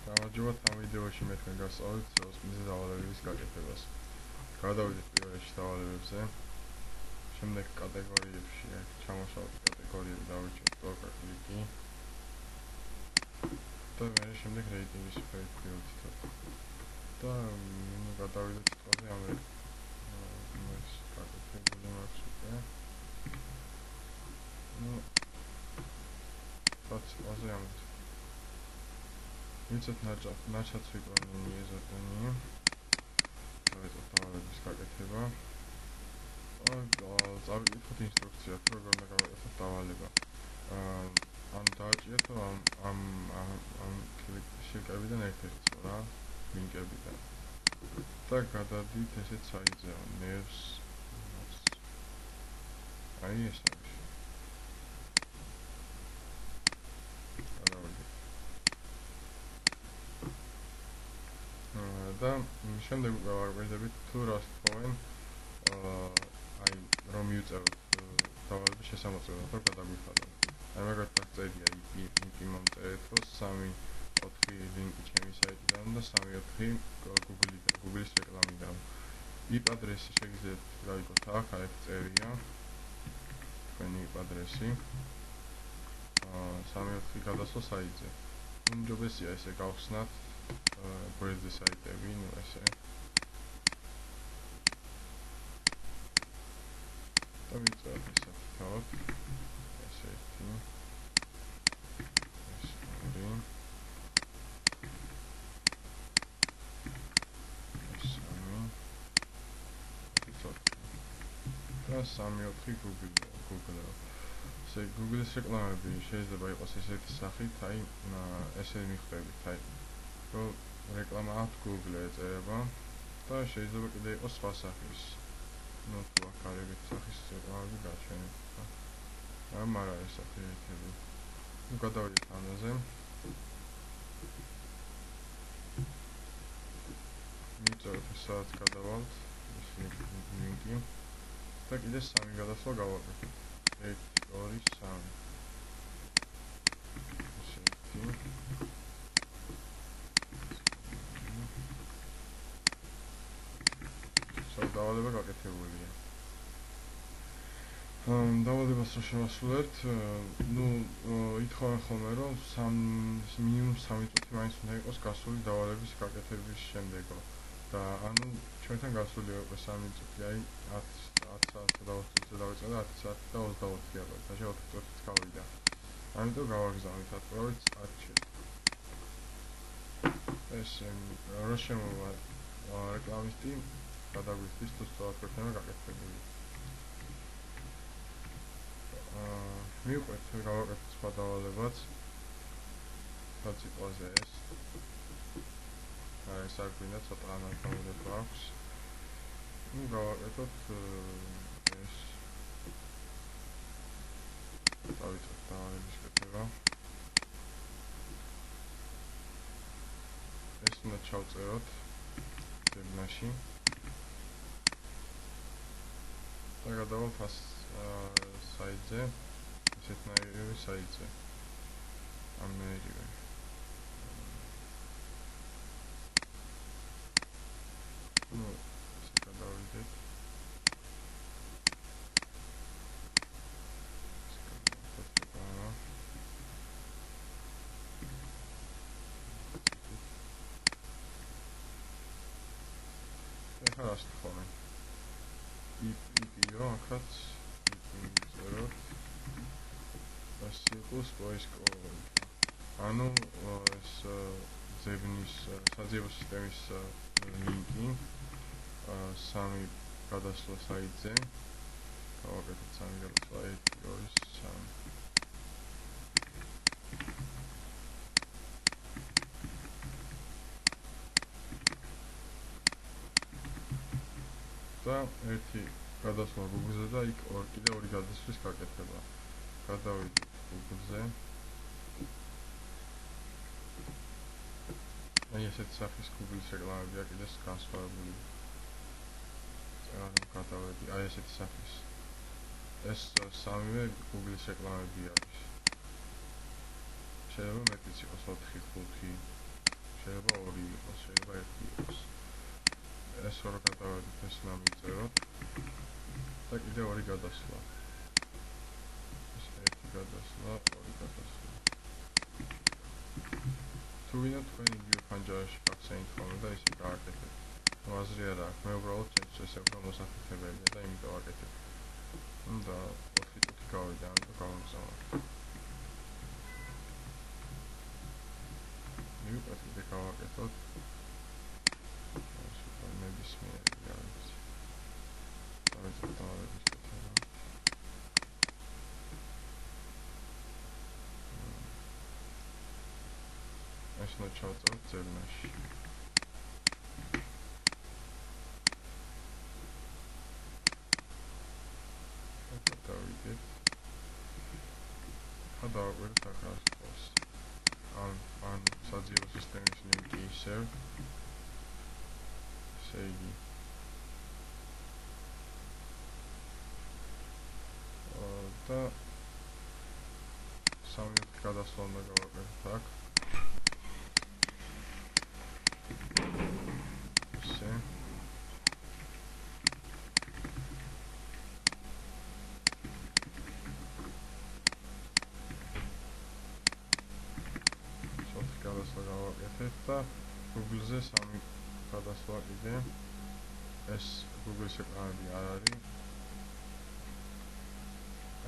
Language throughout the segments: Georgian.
გამარჯობათ, ამ ვიდეოში მე თქვენ გასწავლით სპინზე დავალებების გაკეთებას. გადავიდეთ პირველში დავალებებზე. შემდეგ კატეგორიებში ჩამოშალოთ კატეგორიები, დავირჩიოთ ტოლკა კლიკი. და მე შემდეგ რეიტინგის ფერით მივუთითოთ. და გადავიდეთ სიტყვაზე ამ ეს კატეგორიული მაქვს უკვე. სიტყვაზე ამ ვიცით ნაჩაც ვიყვანინი ეზოდენი. დავიწყოთ დავალების გაკეთება. წავიკითხოთ ინსტრუქცია, თუ როგორ უნდა გავაკეთოთ დავალება. ან დავაჭიოთ ამ კლიკებიდან ერთ-ერთს რა, ლინკებიდან. და გადადით ესეთ საიტზე, ნევს. აი ეს არის. და შემდეგ ვაკვირდებით თუ რას თხოვენ აი რომ მივწეროთ დავალების შესამოწმებას რომ გადაგვიხადოთ. აი მაგალითად წერია IP მომწერეთ რომ 3-4 ლინკი ჩემი საიტიდან და 3-4 Google-ის რეკლამიდან. IP ადრესი შეგიძლიათ გავიგოთ აქ წერია თქვენი IP ადრესი 3-4 გადასვლა საიტზე. უმჯობესია ესე გავხსნათ გვერდზე საიტები, ნუ ესე. და ვიწეროთ ისე თავად. ესე ერთი. ეს ორი. ეს სამი. და 3-4 Google. ესე Google-ის რეკლამები შეიძლება იყოს ესეთი სახით, აი ესე მიხვდებით, აი რომ რეკლამა აქვს Google ეწერება და შეიძლება კიდე იყოს სხვა სახის. ნუ თუ აქ არებით სახის რეკლამები გაჩვენებთ. მაგრამ არა ეს აფერეთები. ნუ გადავიდეთ ამაზე. მივწეროთ სადაც გადავალთ ეს ლინკი და კიდე 3 გადასვლა გავაკეთოთ. 1 2 3. ესეთი დავალება გაკეთებულია. დავალებას რო შევასრულებთ, ნუ ითხოვენ ხოლმე რომ მინიმუმ 3 წუთი მაინც უნდა იყოს გასული დავალების გაკეთების შემდეგო. და ანუ ჩვენთან გასული იყო 3 წუთი, აი 10 საათზე და 20 წუთზე დავიწყე და 10 საათი და 24 იყო. და 4 წუთიც გავიდა. ამიტომ გავაგზავნით ათწლეულით 10-ში. ეს რო შემოვა რეკლამისტი გადაგვიხდის თუ სწორად იქნება გაკეთებული. მივყვეთ გავაკეთოთ სხვა დავალებაც. სიტყვაზე ეს. აი ეს არ გვინდა ცოტა ანალოგიურად აქვს. ნუ გავაკეთოთ ეს. დავიწყოთ დავალების გაკეთება. ეს უნდა ჩავწეროთ დებნაში. და გადავალთ საიტზე, ესეთნაირი საიტზე. ამერივე. ნუ ესე გადავიდეთ. ეხლა რას თხოვენ? IP-ო, აქაც წეროთ. ეს იყოს poiskovoy. ანუ ეს ზებნის საძიებო სისტემის ლინკი 3 გადასვლა საიტზე. გავაკეთოთ 3 გადასვლა 1 2 3. და ერთი გადასვლა Google-ზე და იქ კიდე 2 გადასვლის გაკეთება. გადავიდეთ Google-ზე. აი ესეთ სახის Google-ის რეკლამებია კიდე განსხვავებული. წერა გადავედი, აი ესეთი სახის. ეს 3-ვე Google-ის რეკლამები არის. შეიძლება მეტიც იყოს 4-5. შეიძლება 2 იყოს, შეიძლება 1 იყოს. ეს რო გადავედით, ეს ნამიწეროთ და კიდე 2 გადასვლა. ეს 1 გადასვლა, 2 გადასვლა. თუ ვინმე თქვენ იგივე ფანჯარაში გახსენით ხოლმე და ისე გააკეთეთ. აზრი არ აქვს, მე უბრალოდ ეს უფრო მოსახერხებელია და იმიტომ ვაკეთებ. და 4 წუთი გავიდა, ამიტომ გავაგზავნე. მივყვეთ კიდე გავაკეთოთ. ნებისმიერი არ ვიცი. დავიწყოთ დავარების კეთება. ეს უნდა ჩავწეროთ ძებნაში. დავიდეთ. დავაკვირდით აკრავს. ან საძირო სისტემის ლინკი ისევ. ესე იგი. და 3 გადასვლა უნდა გავაკეთოთ აქ. ესე. გადასვლა გავაკეთეთ და Google-ზე 3 გადასვლა კიდე. ეს Google-ის ეკრანები არ არის.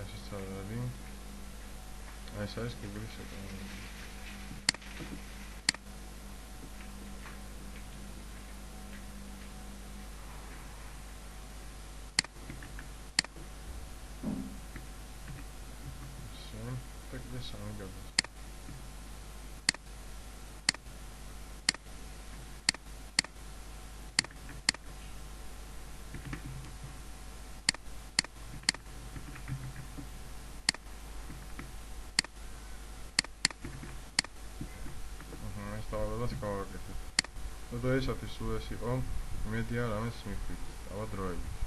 ესეც არ არის. ეს არის Google-ის ეკრანები. ესე, და კიდე 3 გადასვლა. დავაბადოს გავაკეთეთ. და დღეისათვის სულ ეს იყო. იმედია რამეს მიხვდით. დავა დროებით.